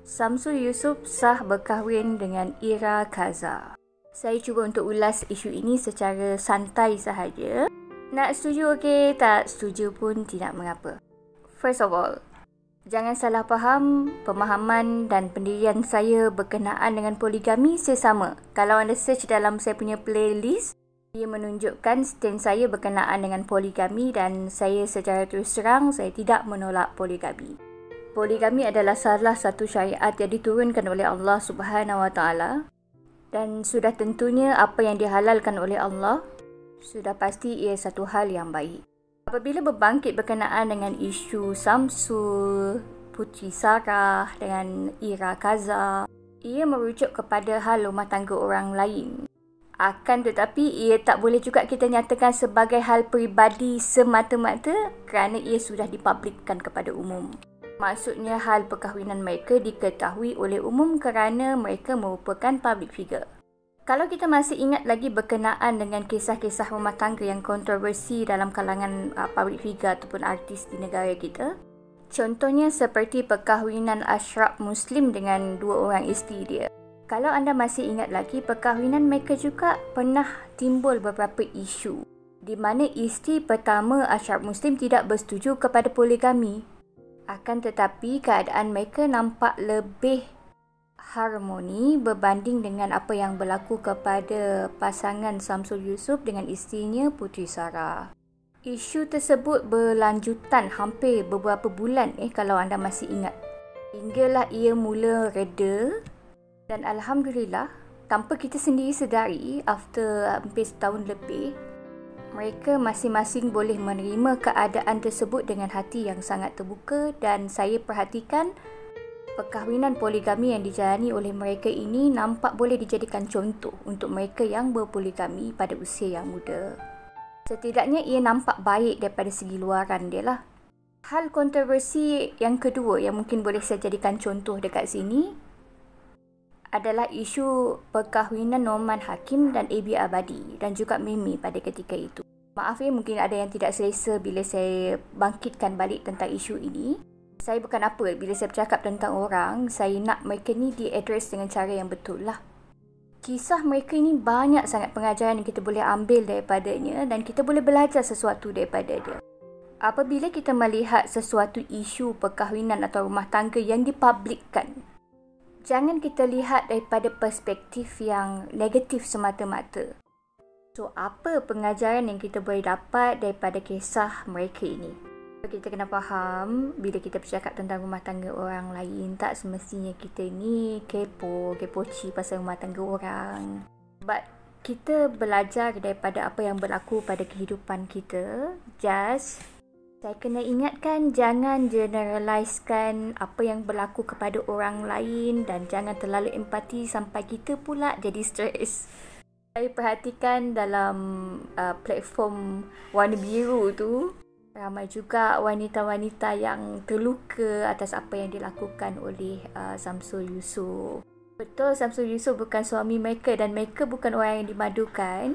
Samsul Yusof sah berkahwin dengan Ira Kaza. Saya cuba untuk ulas isu ini secara santai sahaja. Nak setuju okey, tak setuju pun tidak mengapa. First of all, jangan salah faham, pemahaman dan pendirian saya berkenaan dengan poligami saya sama. Kalau anda search dalam saya punya playlist, ia menunjukkan stand saya berkenaan dengan poligami dan saya secara terus terang saya tidak menolak poligami. Poligami adalah salah satu syariat yang diturunkan oleh Allah Subhanahu Wa Taala dan sudah tentunya apa yang dihalalkan oleh Allah sudah pasti ia satu hal yang baik. Apabila berbangkit berkenaan dengan isu Samsul, Puteri Sarah dengan Ira Kaza, ia merujuk kepada hal rumah tangga orang lain. Akan tetapi ia tak boleh juga kita nyatakan sebagai hal peribadi semata-mata kerana ia sudah dipublikkan kepada umum. Maksudnya hal perkahwinan mereka diketahui oleh umum kerana mereka merupakan public figure. Kalau kita masih ingat lagi berkenaan dengan kisah-kisah rumah tangga yang kontroversi dalam kalangan public figure ataupun artis di negara kita, contohnya seperti perkahwinan Ashraf Muslim dengan dua orang isteri dia. Kalau anda masih ingat lagi, perkahwinan mereka juga pernah timbul beberapa isu di mana isteri pertama Ashraf Muslim tidak bersetuju kepada poligami. Akan tetapi keadaan mereka nampak lebih harmoni berbanding dengan apa yang berlaku kepada pasangan Samsul Yusof dengan isterinya Puteri Sarah. Isu tersebut berlanjutan hampir beberapa bulan kalau anda masih ingat. Hinggalah ia mula reda. Dan Alhamdulillah, tanpa kita sendiri sedari, after hampir setahun lebih, mereka masing-masing boleh menerima keadaan tersebut dengan hati yang sangat terbuka dan saya perhatikan perkahwinan poligami yang dijalani oleh mereka ini nampak boleh dijadikan contoh untuk mereka yang berpoligami pada usia yang muda. Setidaknya ia nampak baik daripada segi luaran dia lah. Hal kontroversi yang kedua yang mungkin boleh saya jadikan contoh dekat sini adalah isu perkahwinan Norman Hakim dan AB Abadi dan juga Mimi pada ketika itu. Maaf mungkin ada yang tidak selesa bila saya bangkitkan balik tentang isu ini. Saya bukan apa, bila saya bercakap tentang orang, saya nak mereka ni diadres dengan cara yang betul lah. Kisah mereka ni banyak sangat pengajaran yang kita boleh ambil daripadanya dan kita boleh belajar sesuatu daripada dia. Apabila kita melihat sesuatu isu perkahwinan atau rumah tangga yang dipublikkan, jangan kita lihat daripada perspektif yang negatif semata-mata. So, apa pengajaran yang kita boleh dapat daripada kisah mereka ini? Kita kena faham, bila kita bercakap tentang rumah tangga orang lain, tak semestinya kita ni kepoci pasal rumah tangga orang. But, kita belajar daripada apa yang berlaku pada kehidupan kita. Just, saya kena ingatkan jangan generalisekan apa yang berlaku kepada orang lain dan jangan terlalu empati sampai kita pula jadi stres. Saya perhatikan dalam platform Warna Biru tu, ramai juga wanita-wanita yang terluka atas apa yang dilakukan oleh Samsul Yusof. Betul, Samsul Yusof bukan suami mereka dan mereka bukan orang yang dimadukan.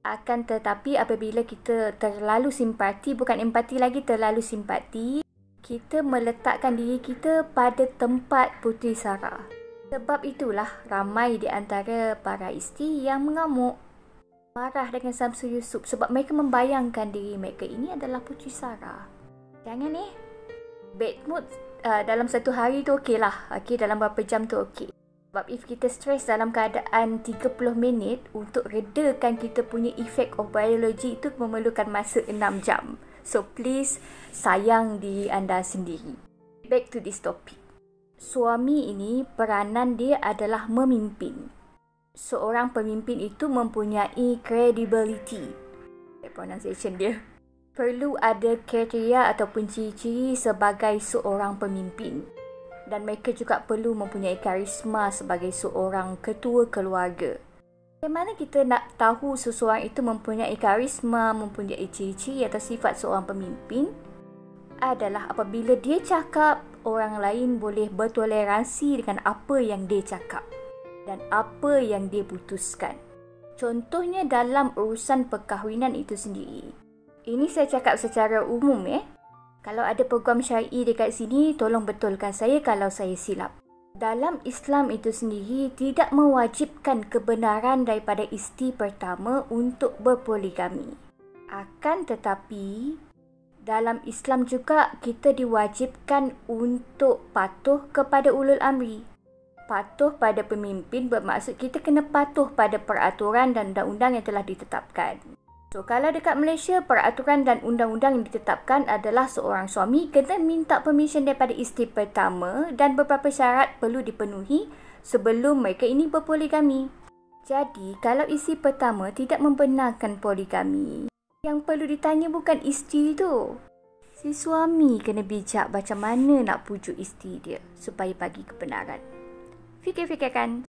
Akan tetapi apabila kita terlalu simpati, bukan empati lagi, terlalu simpati, kita meletakkan diri kita pada tempat Puteri Sarah. Sebab itulah ramai di antara para isteri yang mengamuk, marah dengan Samsul Yusof sebab mereka membayangkan diri mereka ini adalah Puteri Sarah. Jangan bad mood dalam satu hari tu okey lah. Dalam berapa jam tu okey. Sebab if kita stres dalam keadaan 30 minit, untuk redakan kita punya effect of biology itu memerlukan masa 6 jam. So please, sayang diri anda sendiri. Back to this topic. Suami ini, peranan dia adalah memimpin. Seorang pemimpin itu mempunyai credibility. Pronunciation dia. Perlu ada kriteria ataupun ciri-ciri sebagai seorang pemimpin. Dan mereka juga perlu mempunyai karisma sebagai seorang ketua keluarga. Bagaimana kita nak tahu seseorang itu mempunyai karisma, mempunyai ciri-ciri atau sifat seorang pemimpin? Adalah apabila dia cakap, orang lain boleh bertoleransi dengan apa yang dia cakap dan apa yang dia putuskan. Contohnya dalam urusan perkahwinan itu sendiri. Ini saya cakap secara umum Kalau ada program syar'i dekat sini, tolong betulkan saya kalau saya silap. Dalam Islam itu sendiri tidak mewajibkan kebenaran daripada isteri pertama untuk berpoligami. Akan tetapi, dalam Islam juga kita diwajibkan untuk patuh kepada ulul amri. Patuh pada pemimpin bermaksud kita kena patuh pada peraturan dan undang-undang yang telah ditetapkan. So, kalau dekat Malaysia, peraturan dan undang-undang yang ditetapkan adalah seorang suami kena minta permission daripada isteri pertama dan beberapa syarat perlu dipenuhi sebelum mereka ini berpoligami. Jadi, kalau isteri pertama tidak membenarkan poligami, yang perlu ditanya bukan isteri tu. Si suami kena bijak macam mana nak pujuk isteri dia supaya bagi kebenaran. Fikir-fikirkan.